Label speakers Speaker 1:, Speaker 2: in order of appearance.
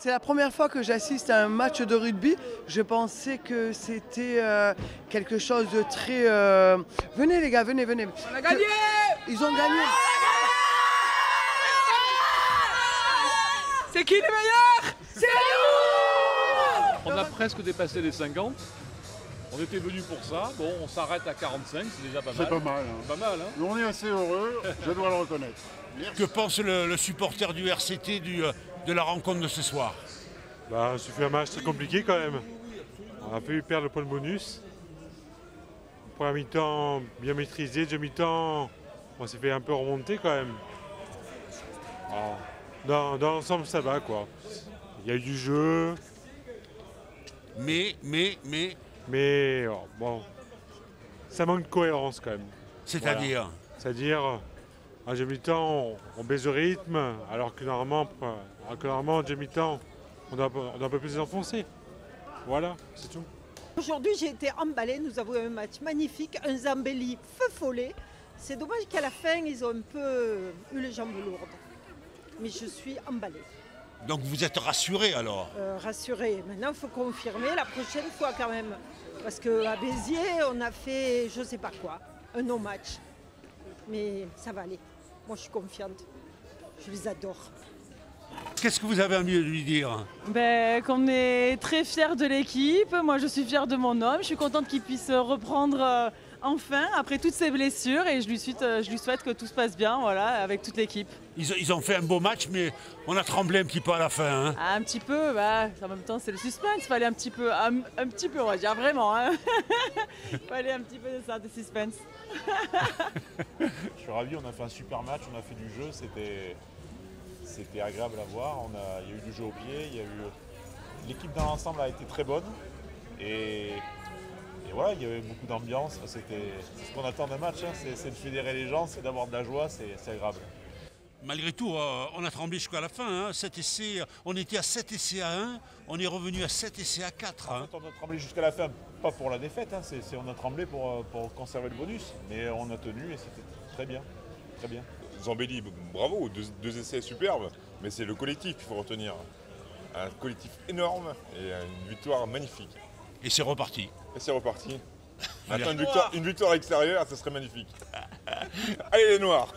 Speaker 1: C'est la première fois que j'assiste à un match de rugby. Je pensais que c'était quelque chose de très... Venez les gars, venez, venez.
Speaker 2: On a gagné.
Speaker 1: Ils ont gagné.
Speaker 2: C'est qui les meilleurs? C'est nous.
Speaker 3: On a presque dépassé les 50. On était venus pour ça. Bon, on s'arrête à 45, c'est déjà pas mal.
Speaker 4: C'est pas mal. Hein.
Speaker 3: Pas mal, hein.
Speaker 4: Mais on est assez heureux, je dois le reconnaître.
Speaker 5: Merci. Que pense le supporter du RCT de la rencontre de ce soir?
Speaker 6: C'est fait un match très compliqué quand même. On a failli perdre le point de bonus. Première mi-temps bien maîtrisé, deuxième mi-temps, on s'est fait un peu remonter quand même. Dans l'ensemble, ça va quoi. Il y a eu du jeu.
Speaker 5: Mais
Speaker 6: bon, ça manque de cohérence quand même.
Speaker 5: C'est-à-dire
Speaker 6: voilà. C'est-à-dire, en deuxième mi-temps, on baisse le rythme, alors que normalement, en deuxième mi-temps, on doit un peu plus les enfoncer. Voilà, c'est tout.
Speaker 7: Aujourd'hui, j'ai été emballée. Nous avons eu un match magnifique, un Zambelli feu follet. C'est dommage qu'à la fin, ils ont un peu eu les jambes lourdes. Mais je suis emballée.
Speaker 5: Donc vous êtes rassuré alors?
Speaker 7: Rassurée. Maintenant, il faut confirmer la prochaine fois quand même. Parce qu'à Béziers, on a fait je ne sais pas quoi, un non-match. Mais ça va aller. Moi, je suis confiante. Je les adore.
Speaker 5: Qu'est-ce que vous avez envie de lui dire?
Speaker 8: Qu'on est très fiers de l'équipe. Moi, je suis fière de mon homme. Je suis contente qu'il puisse reprendre enfin après toutes ses blessures et je lui souhaite que tout se passe bien, voilà, avec toute l'équipe.
Speaker 5: Ils ont fait un beau match, mais on a tremblé un petit peu à la fin. Hein.
Speaker 8: Un petit peu, en même temps c'est le suspense, fallait un petit peu, on va dire vraiment. Hein. Fallait un petit peu de ça, de suspense.
Speaker 9: Je suis ravi, on a fait un super match, on a fait du jeu, c'était agréable à voir. Il y a eu du jeu au pied, l'équipe dans l'ensemble a été très bonne. Et voilà, il y avait beaucoup d'ambiance, c'est ce qu'on attend d'un match, hein. C'est de fédérer les gens, c'est d'avoir de la joie, c'est agréable.
Speaker 5: Malgré tout, on a tremblé jusqu'à la fin. Hein. 7 essais, on était à 7 essais à 1, on est revenu à 7 essais à 4. Hein.
Speaker 9: En fait, on a tremblé jusqu'à la fin, pas pour la défaite, hein. On a tremblé pour conserver le bonus, mais on a tenu et c'était très bien, très bien.
Speaker 10: Zambelli, bravo, deux essais superbes, mais c'est le collectif qu'il faut retenir. Un collectif énorme et une victoire magnifique.
Speaker 5: Et c'est reparti.
Speaker 10: Et c'est reparti. Maintenant, une victoire extérieure, ça serait magnifique. Allez les Noirs!